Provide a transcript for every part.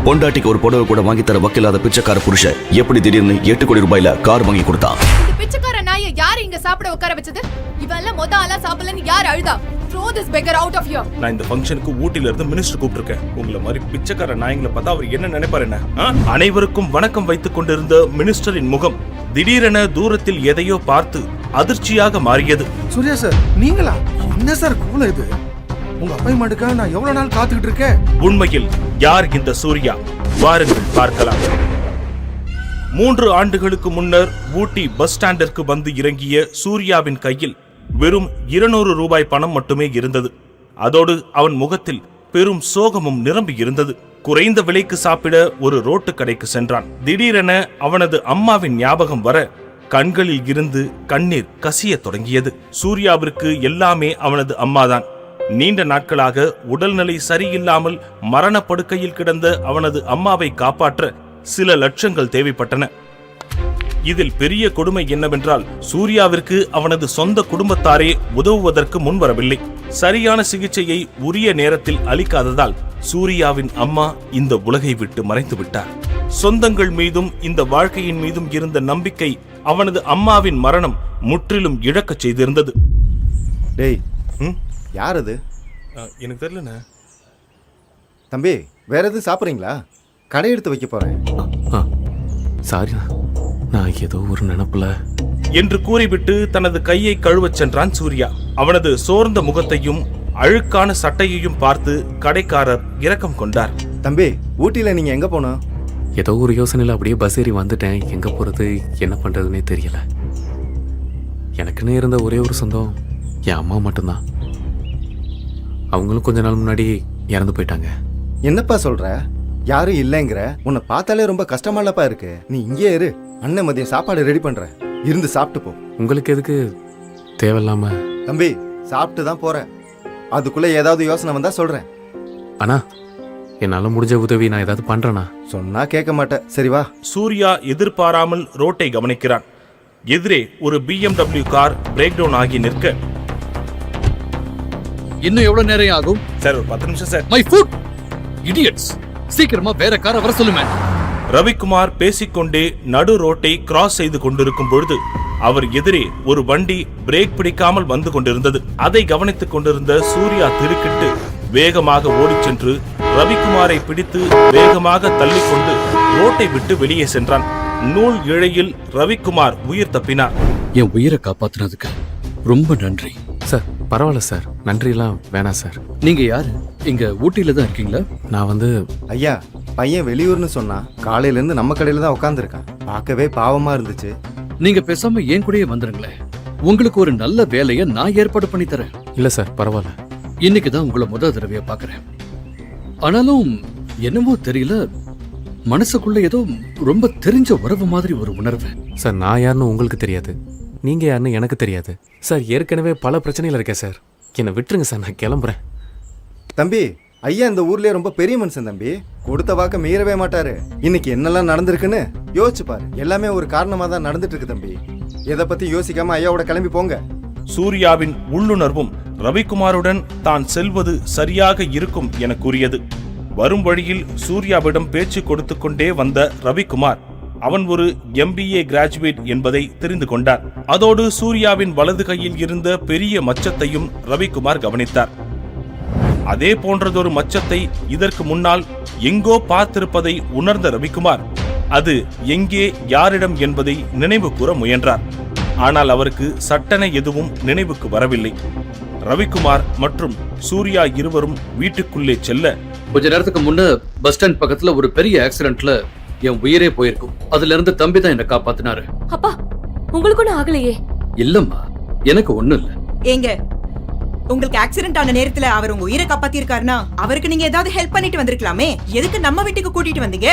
பொண்டாட்டிக்கு ஒரு புடவை கூட வாங்கி தர வக்கில்லாத பிச்சைக்கார புருஷன் எப்படி திடீர்னு 8 கோடி ரூபாயில கார் வாங்கி கொடுத்தான்? இந்த பிச்சைக்கார நாயை யாரு இங்க சாப்பிட உட்கார வச்சது? இவெல்லாம் மொத ஆளா சாப்பிடலன்னு யார் அழுதா? Throw this beggar out of here. நான் இந்த ஃபங்க்ஷனுக்கு ஊட்டில இருந்து மினிஸ்டர் கூப்பிட்டிருக்கேன். உங்களை மாதிரி பிச்சைக்கார நாயங்களை பார்த்தா அவர் என்ன நினைப்பார் என்ன? அனைவருக்கும் வணக்கம் வைத்துக் கொண்டிருந்த மினிஸ்டரின் முகம் திடீரென தூரத்தில் எதையோ பார்த்து அதிர்ச்சியாக மாறியது. சூர்யா சார், நீங்களா? என்ன சார் கூல இது? உங்க அப்பாயின்மெண்ட்டுக்காக நான் எவ்வளவு நாள் காத்துக்கிட்டு இருக்கேன். உண்மையில் யார் இந்த சூர்யா? வாருங்கள் பார்க்கலாம். 3 ஆண்டுகளுக்கு முன்னர் ஊட்டி பஸ் ஸ்டாண்டிற்கு வந்து இறங்கிய சூர்யாவின் கையில் வெறும் 200 ரூபாய் பணம் மட்டுமே இருந்தது. அதோடு அவன் முகத்தில் பெரும் சோகமும் நிரம்பி இருந்தது. குறைந்த விலைக்கு சாப்பிட ஒரு ரோட்டு கடைக்கு சென்றான். திடீரென அவனது அம்மாவின் ஞாபகம் வர கண்களில் இருந்து கண்ணீர் கசிய தொடங்கியது. சூர்யாவிற்கு எல்லாமே அவனது அம்மாதான். நீண்ட நாட்களாக உடல்நிலை சரியில்லாமல் மரணப்படுக்கையில் கிடந்த அவனது அம்மாவை காப்பாற்ற சில லட்சங்கள் தேவைப்பட்டன. இதில் பெரிய கொடுமை என்னவென்றால் சூர்யாவிற்கு அவனது சொந்த குடும்பத்தாரே உதவுவதற்கு முன்வரவில்லை. சரியான சிகிச்சையை உரிய நேரத்தில் அளிக்காததால் சூர்யாவின் அம்மா இந்த உலகை விட்டு மறைந்து விட்டார். சொந்தங்கள் மீதும் இந்த வாழ்க்கையின் மீதும் இருந்த நம்பிக்கை அவனது அம்மாவின் மரணம் முற்றிலும் இழக்கச் செய்திருந்தது. டேய், யார் அது? எனக்கு தெரியலண்ணே. தம்பி, வேற எதுவும் சாப்பிட்றீங்களா? கடை எடுத்து வைக்க போறேன். சாரி, நான் ஏதோ ஒரு நினைப்புல என்று கூறிவிட்டு தனது கையை கழுவச் சென்றான் சூர்யா. அவனது சோர்ந்த முகத்தையும் அழுக்கான சட்டையையும் பார்த்து கடைக்காரர் இரக்கம் கொண்டார். தம்பி, ஊட்டியில நீங்க எங்க போனோம்? ஏதோ ஒரு யோசனையில் அப்படியே பஸ் ஏறி வந்துட்டேன். எங்க போறது என்ன பண்றதுன்னே தெரியல. எனக்குன்னு இருந்த ஒரே ஒரு சொந்தம் என் அம்மா மட்டும்தான். அவங்களும் கொஞ்ச நாள் முன்னாடி இறந்து போயிட்டாங்க. என்னப்பா சொல்ற? யாரும் இல்லைங்கிற? உன்னை பார்த்தாலே ரொம்ப கஷ்டமாலப்பா இருக்கு. நீ இங்கே இரு, அண்ணன் மதியம் சாப்பாடு ரெடி பண்றேன், இருந்து சாப்பிட்டு போ. உங்களுக்கு எதுக்கு தேவையில்லாம? தம்பி, சாப்பிட்டு தான் போறேன். அதுக்குள்ள ஏதாவது யோசனை வந்தா சொல்றேன். அண்ணா, என்னால முடிஞ்ச உதவி நான் ஏதாவது பண்றேனா? சொன்னா கேட்க மாட்டேன். சரி வா. சூர்யா எதிர்பாராமல் ரோட்டை கவனிக்கிறான். எதிரே ஒரு BMW கார் பிரேக் டவுன் ஆகி நிற்க, இன்னும் எவ்வளவு நேரம் ஆகும் சார்? ஒரு 10 நிமிஷம் சார். மை ஃபுட் இடியட்ஸ், சீக்கிரமா வேற காரை வர சொல்லுமே. ரவிக்குமார் பேசிக்கொண்டே நடு ரோட்டை கிராஸ் செய்து கொண்டிருக்கும் பொழுது அவர் எதிரே ஒரு வண்டி பிரேக் பிடிக்காமல் வந்து கொண்டிருந்தது. அதை கவனித்துக் கொண்டிருந்த சூர்யா திடுக்கிட்டு வேகமாக ஓடிச் சென்று ரவிக்குமாரை பிடித்து வேகமாக தள்ளிக்கொண்டு ரோட்டை விட்டு வெளியே சென்றான். நூல் இழையில் ரவிக்குமார் உயிர் தப்பினார். என் உயிரை காப்பாத்துனதுக்கு ரொம்ப நன்றி சார். பரவாயில்ல சார், நன்றிலாம் வேணாம் சார். நீங்க யாரு? இங்க ஊட்டியில தான் இருக்கீங்களா? நான் வந்து ஐயா, பையன் வெளியூர்னு சொன்னா காலையில இருந்து நம்ம கடையில தான் உட்காந்துருக்கான். பார்க்கவே பாவமா இருந்துச்சு. நீங்க பேசாம ஏன் கூடயே வந்துருங்களேன். உங்களுக்கு ஒரு நல்ல வேலையை நான் ஏற்பாடு பண்ணி தரேன். இல்ல சார், பரவாயில்ல. இன்னைக்குதான் உங்களை முதல் தடவையா பாக்குறேன். ஆனாலும் என்னமோ தெரியல, மனசுக்குள்ள ஏதோ ரொம்ப தெரிஞ்ச உறவு மாதிரி ஒரு உணர்வு. சார், நான் யாருன்னு உங்களுக்கு தெரியாது, நீங்க யாருன்னு எனக்கு தெரியாது சார். ஏற்கனவே பல பிரச்சனைகள் இருக்கேன் சார். என்னை விட்டுருங்க சார், நான் கிளம்புறேன். தம்பி, ஐயா இந்த ஊர்லயே ரொம்ப பெரிய மனுஷன் தம்பி. கொடுத்த வாக்க மீறவே மாட்டாரு. இன்னைக்கு என்னெல்லாம் நடந்திருக்குன்னு யோசிச்சு பாரு. எல்லாமே ஒரு காரணமா தான் நடந்துட்டு இருக்கு தம்பி. எதை பத்தி யோசிக்காம ஐயாவோட கிளம்பி போங்க. சூர்யாவின் உள்ளுணர்வும் ரவிக்குமாருடன் தான் செல்வது சரியாக இருக்கும் என கூறியது. வரும் வழியில் சூர்யாவிடம் பேச்சு கொடுத்து கொண்டே வந்த ரவிக்குமார் அவன் ஒரு MBA கிராஜுவேட் என்பதை தெரிந்து கொண்டார். அதோடு சூர்யாவின் வலது கையில் இருந்த பெரிய மச்சத்தையும் ரவிக்குமார் கவனித்தார். அதே போன்றதொரு மச்சத்தை இதற்கு முன்னால் எங்கோ பார்த்திருப்பதை உணர்ந்த ரவிக்குமார் அது எங்கே, யாரிடம் என்பதை நினைவு கூற முயன்றார். ஆனால் அவருக்கு சட்டென எதுவும் நினைவுக்கு வரவில்லை. ரவிக்குமார் மற்றும் சூர்யா இருவரும் வீட்டுக்குள்ளே செல்ல, கொஞ்ச நேரத்துக்கு முன்ன பஸ் ஸ்டாண்ட் பக்கத்துல ஒரு பெரிய ஆக்சிடென்ட்ல என் உயிரே போயிருக்கும். அதுல இருந்து தம்பி தான் என்ன காப்பாத்தினாரு. அப்பா, உங்களுக்கு ஒண்ணும் ஆகலையே? இல்லம்மா, எனக்கு ஒண்ணும் இல்ல. ஏங்க, உங்களுக்கு ஆக்சிடென்ட் ஆன நேரத்துல அவர் உங்க உயிரை காப்பாத்திருக்காருன்னா அவருக்கு நீங்க ஏதாவது ஹெல்ப் பண்ணிட்டு வந்திருக்கலாமே. எதுக்கு நம்ம வீட்டுக்கு கூட்டிட்டு வந்தீங்க?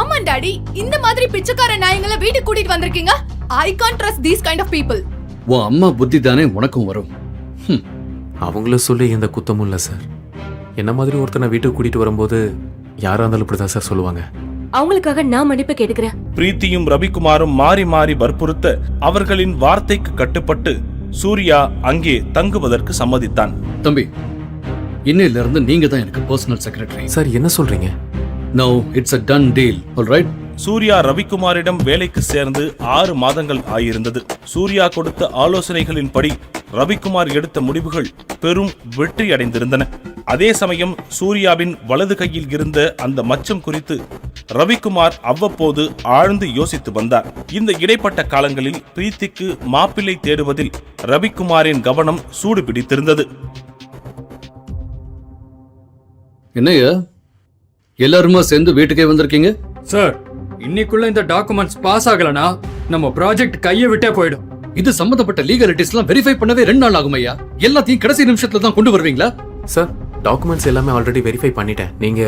ஆமா டாடி, இந்த மாதிரி பிச்சைக்கார நாயங்களை வீட்டுக்கு கூட்டிட்டு வந்திருக்கீங்க. I can't trust these kind of people. உன் அம்மா புத்தி தானே உனக்கும் வரும். அவங்களும் சொல்லி எந்த குத்தமும் இல்லை சார். என்ன மாதிரி ஒருத்தனை வீட்டுக்கு கூட்டிட்டு வரும்போது யாரா இருந்தாலும் இப்படிதான் சார் சொல்லுவாங்க. அவங்களுக்காக நான் மன்னிப்பு கேட்டுக்கிறேன். பிரீத்தியும் ரவிக்குமாரும் மாறி மாறி வற்புறுத்த அவர்களின் வார்த்தைக்கு கட்டுப்பட்டு சூர்யா அங்கே தங்குவதற்கு சம்மதித்தான். தம்பி, இன்னையில இருந்து நீங்க தான் எனக்கு பர்சனல் செக்ரட்டரி. சார், என்ன சொல்றீங்க? No it's a done deal, all right? Surya ரவிக்குமாரிடம் வேலைக்கு சேர்ந்து 6 மாதங்கள் ஆயிருந்தது. சூர்யா கொடுத்த ஆலோசனைகளின்படி ரவிக்குமார் எடுத்த முடிவுகள் பெரும் வெற்றி அடைந்திருந்தன. அதே சமயம் சூர்யாவின் வலது கையில் இருந்த அந்த மச்சம் குறித்து ரவிக்குமார் அவ்வப்போது ஆழ்ந்து யோசித்து வந்தார். இந்த இடைப்பட்ட காலங்களில் பிரீத்திக்கு மாப்பிள்ளை தேடுவதில் ரவிக்குமாரின் கவனம் சூடு பிடித்திருந்தது. என்னையா எல்லாருமா சேர்ந்து வீட்டுக்கே வந்திருக்கீங்க? சார், இன்னைக்குள்ள இந்த டாக்குமெண்ட்ஸ் பாஸ் ஆகலனா நம்ம ப்ராஜெக்ட் கையை விட்டே போயிடும். இது சம்பந்தப்பட்ட லீகலிட்டிஸ்லாம் வெரிஃபை பண்ணவே 2 நாள் ஆகும் ஐயா. எல்லாத்தையும் கடைசி நிமிஷத்துல தான் கொண்டு வருவீங்களா? சார், டாக்குமெண்ட்ஸ் எல்லாமே ஆல்ரெடி வெரிஃபை பண்ணிட்டேன். நீங்க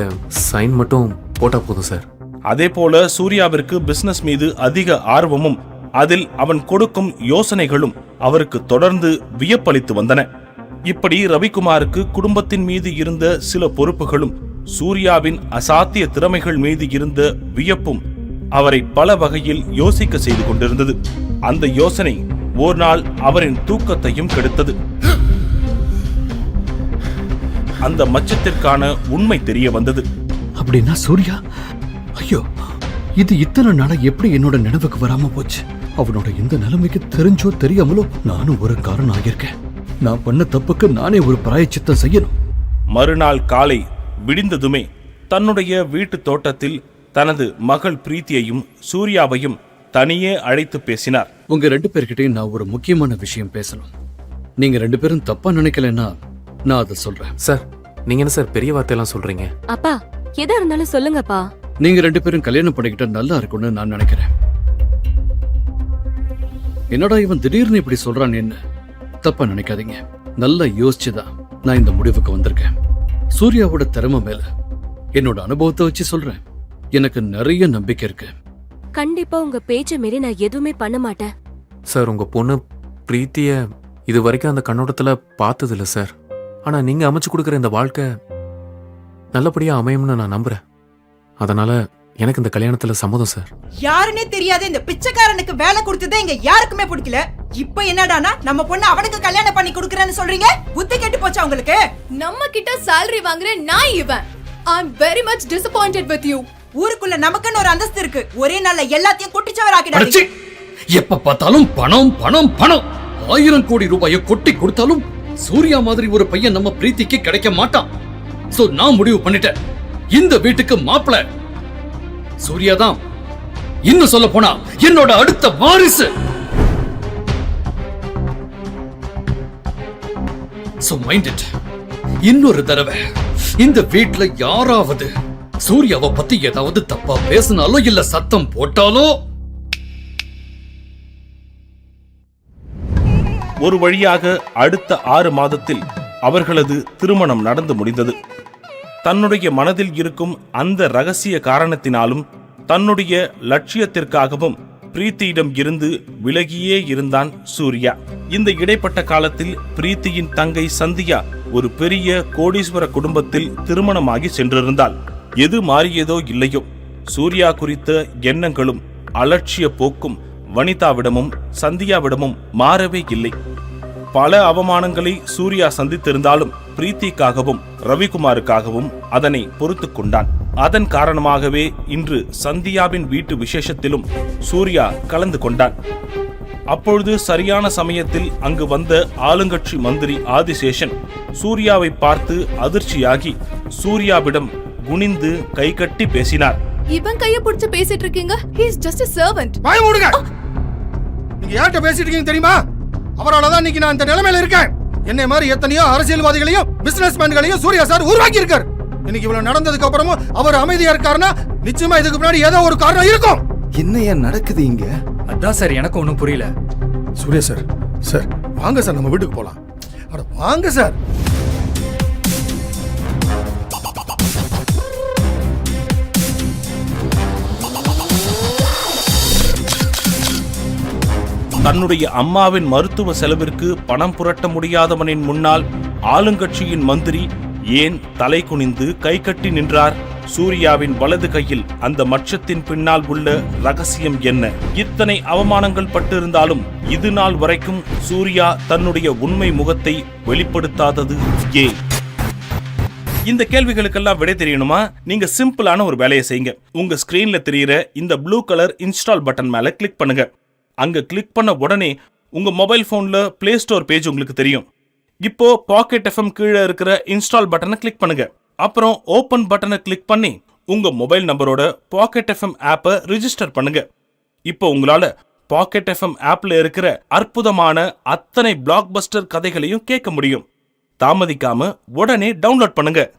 சைன் மட்டும் போட்டா போதும் சார். அதே போல சூர்யாவிற்கு பிசினஸ் மீது அதிக ஆர்வமும் அதில் அவன் கொடுக்கும் யோசனைகளும் அவருக்கு தொடர்ந்து வியப்பளித்து வந்தன. இப்படி ரவிக்குமாருக்கு குடும்பத்தின் மீது இருந்த சில பொறுப்புகளும் சூர்யாவின் அசாத்திய திறமைகள் மீது இருந்த வியப்பும் அவரை பல வகையில் யோசிக்க செய்து கொண்டிருந்தது. அந்த யோசனை ஒரு நாள் அவரின் தூக்கத்தையும் கெடுத்தது. அந்த மச்சத்திற்கான உண்மை தெரிய வந்தது. அப்படின்னா சூர்யா, ஐயோ, இது இத்தனை நாளா எப்படி என்னோட நினைவுக்கு வராம போச்சு? அவனோட இந்த நிலைமைக்கு தெரிஞ்சோ தெரியாமலோ நானும் ஒரு காரணம் ஆகியிருக்கேன். நான் பண்ண தப்புக்கு நானே ஒரு பிராயச்சித்தம் செய்யணும். மறுநாள் காலை விடிந்ததுமே தன்னுடைய வீட்டு தோட்டத்தில் தனது மகள் பிரீத்தியையும் சூர்யாவையும் தனியே அழைத்து பேசினார். உங்க 2 பேர்கிட்டையும் நான் ஒரு முக்கியமான விஷயம் பேசணும். நீங்க 2 பேரும் தப்பா நினைக்கலன்னா நான் அதை சொல்றேன். சார், நீங்க என்ன சார் பெரிய வார்த்தையெல்லாம் சொல்றீங்க? அப்பா, எதா இருந்தாலும் சொல்லுங்கப்பா. நீங்க 2 பேரும் கல்யாணம் பண்ணிக்கிட்டா நல்லா இருக்கும்னு நான் நினைக்கிறேன். என்னடா இவன் திடீர்னு இப்படி சொல்றான், என்ன தப்பா நினைக்காதீங்க. நல்லா யோசிச்சுதான் நான் இந்த முடிவுக்கு வந்திருக்கேன். சூர்யாவோட திறமை மேல என்னோட அனுபவத்தை வச்சு சொல்றேன். எனக்கு நிறைய நம்பிக்கை இருக்கு. கண்டிப்பா உங்க பேச்ச மீறி நான் எதுவுமே பண்ண மாட்டேன். சார், உங்க பொண்ணு பிரீத்திய இது வரைக்கும் அந்த கண்ணோட்டத்துல பார்த்தது இல்ல சார். ஆனா நீங்க அமைச்சு கொடுக்குற இந்த வாழ்க்கை நல்லபடியா அமையும்னு நான் நம்புறேன். அதனால எனக்கு இந்த கல்யாணத்துல சம்மதம் சார். யாருன்னே தெரியாத இந்த பிச்சைக்காரனுக்கு வேலை கொடுத்ததே இங்க யாருக்குமே பிடிக்கல. இப்ப என்னடானா நம்ம பொண்ணு அவனுக்கு கல்யாணம் பண்ணி கொடுக்கறேன்னு சொல்றீங்க? புத்தி கெட்டு போச்சா உங்களுக்கு? நம்ம கிட்ட salary வாங்குற நான் இவன். I'm very much disappointed with you. ஊருக்குள்ள நமக்குன்னு ஒரு அந்தஸ்து இருக்கு. ஒரே நாள்ல எல்லாத்தையும் குட்டிச்சவராக்கிடாதீங்க. எப்ப பார்த்தாலும் பணம் பணம் பணம். 1000 கோடி ரூபாயை கொட்டி கொடுத்தாலும் சூர்யா மாதிரி ஒரு பையன் நம்ம பிரீத்திக்கு கிடைக்க மாட்டான். சோ நான் முடிவு பண்ணிட்டேன், இந்த வீட்டுக்கு மாப்பிள சூர்யா தான். இன்னும் சொல்ல போனா என்னோட அடுத்த வாரிசு. So mind it. இன்னொரு தடவை இந்த வீட்ல யாராவது சூர்யாவை பத்தி ஏதாவது தப்பா பேசினாலோ இல்ல சத்தம் போட்டாலோ ஒரு வழியாக அடுத்த 6 மாதத்தில் அவர்களது திருமணம் நடந்து முடிந்தது. தன்னுடைய மனதில் இருக்கும் அந்த ரகசிய காரணத்தினாலும் தன்னுடைய லட்சியத்திற்காகவும் பிரீத்தியிடம் இருந்து விலகியே இருந்தான் சூர்யா. இந்த இடைப்பட்ட காலத்தில் பிரீத்தியின் தங்கை சந்தியா ஒரு பெரிய கோடீஸ்வர குடும்பத்தில் திருமணமாகி சென்றிருந்தாள். எது மாறியதோ இல்லையோ, சூர்யா குறித்த எண்ணங்களும் அலட்சிய போக்கும் வனிதாவிடமும் சந்தியாவிடமும் மாறவே இல்லை. பல அவமானங்களை சூர்யா சந்தித்திருந்தாலும் பிரீத்திக்காகவும் ரவிக்குமாருக்காகவும் அதனை பொறுத்து கொண்டான். அதன் காரணமாகவே இன்று சந்தியாவின் வீட்டு விசேஷத்திலும் சூர்யா கலந்து கொண்டான். அப்பொழுது சரியான சமயத்தில் அங்கு வந்த ஆளுங்கட்சி மந்திரி ஆதிசேஷன் சூர்யாவை பார்த்து அதிர்ச்சியாகி சூர்யாவிடம் குனிந்து கைகட்டி பேசினார். இவன் கைய பிடிச்சு பேசிட்டு இருக்கீங்க? He is just a servant. வாய் மூடுங்க. நீங்க யார்கிட்ட பேசிட்டு இருக்கீங்க தெரியுமா? அவரால தான் இன்னைக்கு நான் இந்த நிலைமையில இருக்கேன். என்னை மாதிரி எத்தனையோ அரசியல்வாதிகளையும் பிசினஸ்மேன்களையும் சூர்யா சார் உருவாக்கி இருக்கார். இன்னைக்கு இவ்வளவு நடந்ததுக்கு அப்புறமும் அவர் அமைதியா இருக்காருன்னா நிச்சயமா இதுக்கு முன்னாடி ஏதோ ஒரு காரணம் இருக்கும். என்னையா நடக்குது இங்க? அதான் சார் எனக்கு ஒன்றும் புரியல. சூர்யா சார், சார் வாங்க சார், நம்ம வீட்டுக்கு போலாம். அட வாங்க சார். தன்னுடைய அம்மாவின் மருத்துவ செலவிற்கு பணம் புரட்ட முடியாதவனின் முன்னால் ஆளுங்கட்சியின் மந்திரி ஏன் தலை குனிந்து கை கட்டி நின்றார்? சூர்யாவின் வலது கையில் அந்த மச்சத்தின் பின்னால் உள்ள ரகசியம் என்ன? இத்தனை அவமானங்கள் பட்டிருந்தாலும் இது நாள் வரைக்கும் சூர்யா தன்னுடைய உண்மை முகத்தை வெளிப்படுத்தாதது ஏன்? இந்த கேள்விகளுக்கெல்லாம் விடை தெரியணுமா? நீங்க சிம்பிளான ஒரு வேலையை செய்யுங்க. உங்க ஸ்கிரீன்ல தெரியுற இந்த ப்ளூ கலர் இன்ஸ்டால் பட்டன் மேல கிளிக் பண்ணுங்க. அங்க கிளிக் பண்ண உடனே உங்க மொபைல் போன்ல பிளே ஸ்டோர் பேஜ் உங்களுக்கு தெரியும். இப்போ பாக்கெட் எஃப்எம் கீழே இருக்கிற இன்ஸ்டால் பட்டனை கிளிக் பண்ணுங்க. அப்புறம் ஓபன் பட்டனை கிளிக் பண்ணி உங்க மொபைல் நம்பரோட பாக்கெட் எஃப்எம் ஆப்பை ரிஜிஸ்டர் பண்ணுங்க. இப்போ உங்களால பாக்கெட் எஃப்எம் ஆப்ல இருக்கிற அற்புதமான அத்தனை பிளாக் பஸ்டர் கதைகளையும் கேட்க முடியும். தாமதிக்காம உடனே டவுன்லோட் பண்ணுங்க.